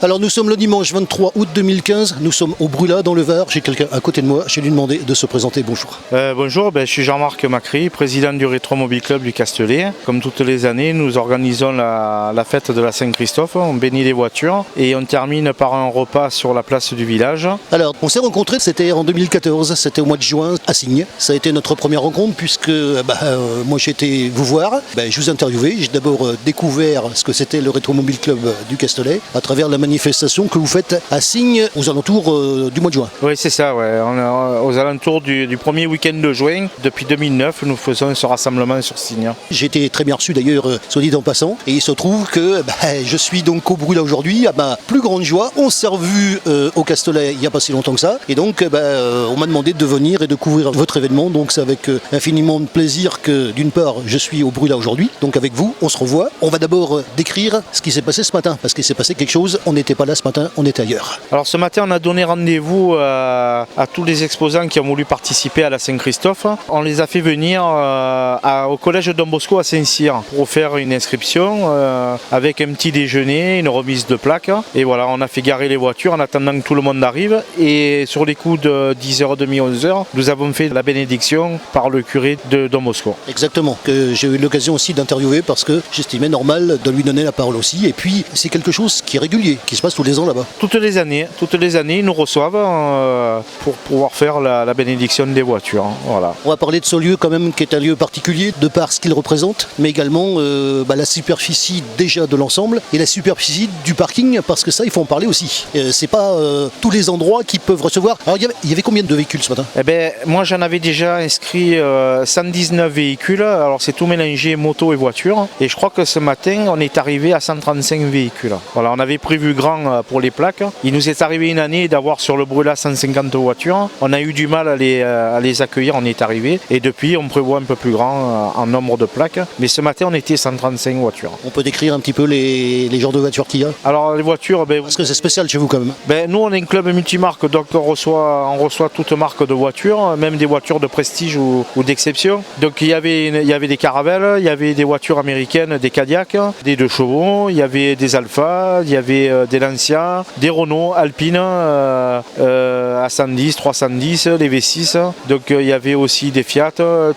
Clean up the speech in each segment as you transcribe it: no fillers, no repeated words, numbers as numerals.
Alors nous sommes le dimanche 23 août 2015, nous sommes au Brûlat dans le Var. J'ai quelqu'un à côté de moi, je vais lui demander de se présenter. Bonjour. Bonjour, je suis Jean-Marc Macri, président du Rétro-Mobile Club du Castellet. Comme toutes les années, nous organisons la fête de la Saint-Christophe, on bénit les voitures et on termine par un repas sur la place du village. Alors on s'est rencontrés, c'était en 2014, c'était au mois de juin à Signes. Ça a été notre première rencontre puisque moi j'ai été vous voir, je vous ai interviewé, j'ai d'abord découvert ce que c'était le Rétro-Mobile Club du Castellet à travers la manifestation que vous faites à Signes aux alentours du mois de juin. Oui, c'est ça, ouais. On est aux alentours du premier week-end de juin. Depuis 2009, nous faisons ce rassemblement sur Signes. J'ai été très bien reçu d'ailleurs, soit dit en passant, et il se trouve que je suis donc au Brûlat aujourd'hui, à ma plus grande joie. On s'est revu au Castellet il n'y a pas si longtemps que ça, et donc on m'a demandé de venir et de couvrir votre événement, donc c'est avec infiniment de plaisir que d'une part je suis au Brûlat aujourd'hui, donc avec vous, on se revoit. On va d'abord décrire ce qui s'est passé ce matin, parce qu'il s'est passé quelque chose, on n'était pas là ce matin, on était ailleurs. Alors ce matin, on a donné rendez-vous à tous les exposants qui ont voulu participer à la Saint-Christophe. On les a fait venir au collège Don Bosco à Saint-Cyr pour faire une inscription avec un petit déjeuner, une remise de plaques. Et voilà, on a fait garer les voitures en attendant que tout le monde arrive. Et sur les coups de 10h30, 11h, nous avons fait la bénédiction par le curé de Don Bosco. Exactement, que j'ai eu l'occasion aussi d'interviewer parce que j'estimais normal de lui donner la parole aussi. Et puis c'est quelque chose qui est régulier, qui se passe tous les ans là-bas. Toutes les années, ils nous reçoivent pour pouvoir faire la bénédiction des voitures. Voilà. On va parler de ce lieu quand même qui est un lieu particulier de par ce qu'il représente, mais également la superficie déjà de l'ensemble et la superficie du parking, parce que ça il faut en parler aussi. C'est pas tous les endroits qui peuvent recevoir. Alors il y avait combien de véhicules ce matin ? Moi j'en avais déjà inscrit 119 véhicules, alors c'est tout mélangé moto et voiture, et je crois que ce matin on est arrivé à 135 véhicules. Voilà, on avait prévu grand pour les plaques. Il nous est arrivé une année d'avoir sur le Brûlat 150 voitures. On a eu du mal à les accueillir, on est arrivé. Et depuis, on prévoit un peu plus grand en nombre de plaques. Mais ce matin, on était 135 voitures. On peut décrire un petit peu les genres de voitures qu'il y a ? Alors, les voitures... Parce que c'est spécial chez vous quand même. Nous, on est un club multimarque, donc on reçoit toute marque de voitures, même des voitures de prestige ou d'exception. Donc, il y avait des Caravelles, il y avait des voitures américaines, des Cadillac, des 2 chevaux, il y avait des Alfa, il y avait des Lancia, des Renault, Alpine, A110, 310, les V6. Donc il y avait aussi des Fiat,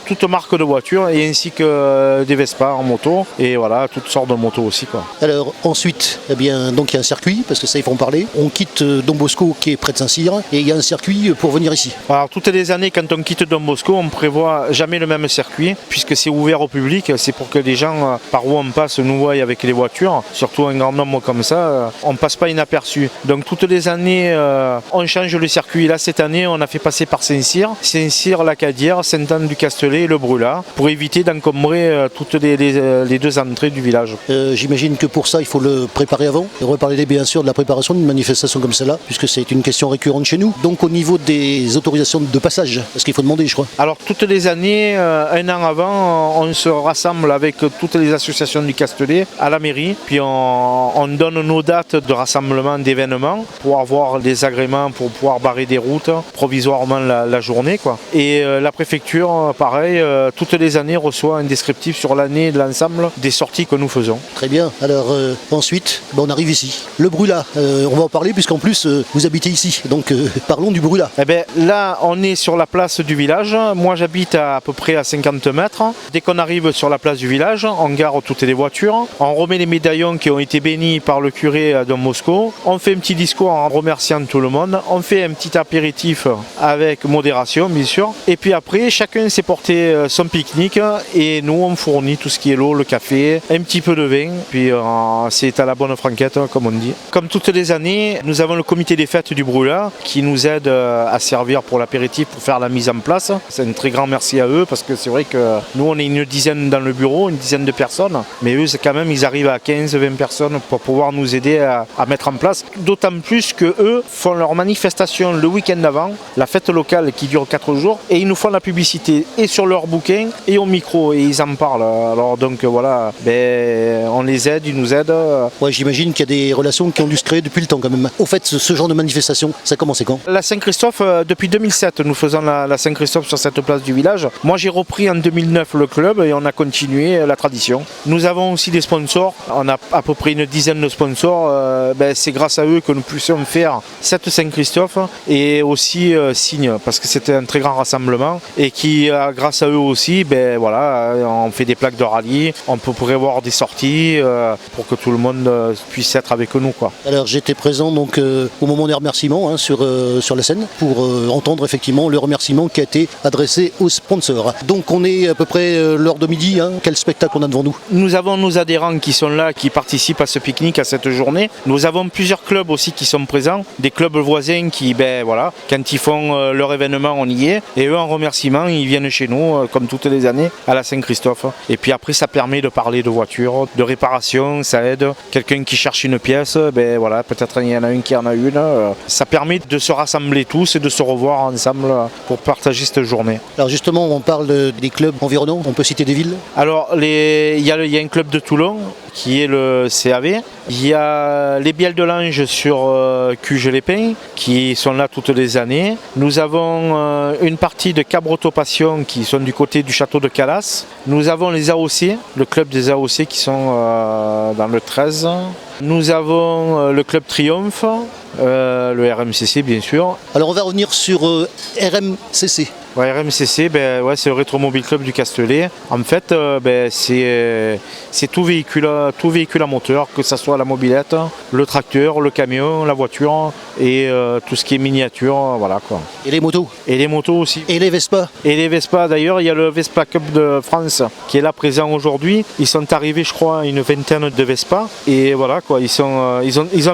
toutes marques de voitures et ainsi que des Vespa en moto et voilà, toutes sortes de motos aussi quoi. Alors ensuite, donc il y a un circuit, parce que ça il faut en parler. On quitte Don Bosco qui est près de Saint-Cyr et il y a un circuit pour venir ici. Alors toutes les années quand on quitte Don Bosco, on prévoit jamais le même circuit puisque c'est ouvert au public, c'est pour que les gens par où on passe nous voient avec les voitures, surtout un grand nombre comme ça, on passe pas inaperçu. Donc toutes les années, on change le circuit. Là, cette année, on a fait passer par Saint-Cyr, la Cadière, Sainte-Anne-du-Castellet et le Brûlat, pour éviter d'encombrer toutes les 2 entrées du village. J'imagine que pour ça, il faut le préparer avant. Et reparler bien sûr de la préparation d'une manifestation comme celle-là, puisque c'est une question récurrente chez nous. Donc au niveau des autorisations de passage, parce qu'il faut demander, je crois. Alors toutes les années, un an avant, on se rassemble avec toutes les associations du Castellet à la mairie, puis on donne nos dates de rassemblement d'événements pour avoir des agréments pour pouvoir barrer des routes provisoirement la journée quoi. Et la préfecture pareil toutes les années reçoit un descriptif sur l'année de l'ensemble des sorties que nous faisons. Très bien, alors ensuite on arrive ici, le Brûlat, on va en parler puisqu'en plus vous habitez ici, donc parlons du Brûlat. Là on est sur la place du village, moi j'habite à peu près à 50 mètres. Dès qu'on arrive sur la place du village, on gare toutes les voitures, on remet les médaillons qui ont été bénis par le curé à Don Bosco, on fait un petit discours en remerciant tout le monde, on fait un petit apéritif avec modération bien sûr, et puis après chacun s'est porté son pique-nique et nous on fournit tout ce qui est l'eau, le café, un petit peu de vin, puis c'est à la bonne franquette comme on dit. Comme toutes les années, nous avons le comité des fêtes du Brûlat qui nous aide à servir pour l'apéritif, pour faire la mise en place. C'est un très grand merci à eux parce que c'est vrai que nous on est une dizaine dans le bureau, une dizaine de personnes, mais eux c'est quand même ils arrivent à 15-20 personnes pour pouvoir nous aider à mettre en place, d'autant plus que eux font leur manifestation le week-end avant, la fête locale qui dure 4 jours, et ils nous font la publicité et sur leur bouquin et au micro et ils en parlent. Alors donc voilà, on les aide, ils nous aident. Ouais, j'imagine qu'il y a des relations qui ont dû se créer depuis le temps quand même. Au fait, ce genre de manifestation, ça a commencé quand ? La Saint-Christophe, depuis 2007, nous faisons la Saint-Christophe sur cette place du village. Moi j'ai repris en 2009 le club et on a continué la tradition. Nous avons aussi des sponsors, on a à peu près une dizaine de sponsors c'est grâce à eux que nous puissions faire cette Saint-Christophe et aussi Signes, parce que c'était un très grand rassemblement et qui, grâce à eux aussi, on fait des plaques de rallye, on peut prévoir des sorties pour que tout le monde puisse être avec nous, quoi. Alors j'étais présent donc au moment des remerciements sur la scène pour entendre effectivement le remerciement qui a été adressé aux sponsors. Donc on est à peu près l'heure de midi, quel spectacle on a devant nous? Nous avons nos adhérents qui sont là, qui participent à ce pique-nique, à cette journée. Nous avons plusieurs clubs aussi qui sont présents, des clubs voisins qui, quand ils font leur événement, on y est. Et eux, en remerciement, ils viennent chez nous, comme toutes les années, à la Saint-Christophe. Et puis après, ça permet de parler de voitures, de réparation, ça aide. Quelqu'un qui cherche une pièce, peut-être il y en a une qui en a une. Ça permet de se rassembler tous et de se revoir ensemble pour partager cette journée. Alors justement, on parle des clubs environnants, on peut citer des villes? Alors, il y a un club de Toulon qui est le CAV. Il y a les Bielles de l'Ange sur Cuges-les-Pins qui sont là toutes les années. Nous avons une partie de Cabreto Passion qui sont du côté du château de Calas. Nous avons les AOC, le club des AOC qui sont dans le 13. Nous avons le club Triomphe, le RMCC bien sûr. Alors on va revenir sur RMCC. Ouais, RMCC, c'est le Rétromobile Club du Castellet. En fait, c'est tout véhicule à moteur, que ce soit la mobilette, le tracteur, le camion, la voiture et tout ce qui est miniature, voilà quoi. Et les motos? Et les motos aussi. Et les Vespa? Et les Vespa, d'ailleurs, il y a le Vespa Cup de France qui est là présent aujourd'hui. Ils sont arrivés, je crois, une vingtaine de Vespa. Et voilà quoi, ils ont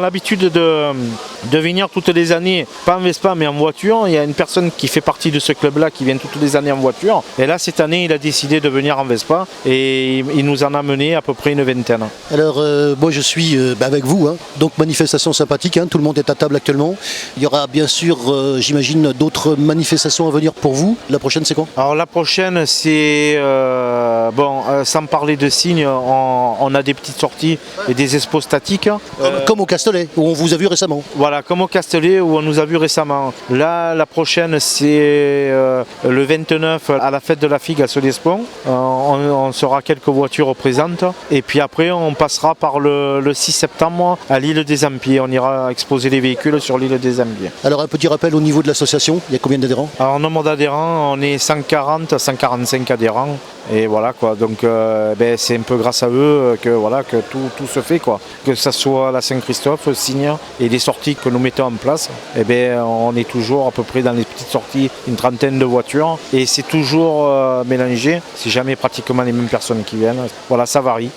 l'habitude de venir toutes les années, pas en Vespa mais en voiture. Il y a une personne qui fait partie de ce club-là qui vient toutes les années en voiture. Et là, cette année, il a décidé de venir en Vespa et il nous en a mené à peu près une vingtaine. Alors, moi, je suis avec vous. Donc, manifestation sympathique. Tout le monde est à table actuellement. Il y aura bien sûr, j'imagine, d'autres manifestations à venir pour vous. La prochaine, c'est quand? Alors, la prochaine, c'est... sans parler de Signes, on a des petites sorties et des expos statiques. Comme au Castellet, où on vous a vu récemment. Voilà, comme au Castellet, où on nous a vu récemment. Là, la prochaine, c'est le 29 à la fête de la figue à Solespont. On sera quelques voitures présentes. Et puis après, on passera par le 6 septembre à l'île des Ampiers. On ira exposer les véhicules sur l'île des Ampiers. Alors, un petit rappel au niveau de l'association, il y a combien d'adhérents? Alors, en nombre d'adhérents, on est 140 à 145 adhérents. Et voilà quoi, donc c'est un peu grâce à eux que tout se fait quoi. Que ce soit la Saint-Christophe, Signes et les sorties que nous mettons en place, on est toujours à peu près dans les petites sorties, une trentaine de voitures et c'est toujours mélangé, c'est jamais pratiquement les mêmes personnes qui viennent. Voilà, ça varie.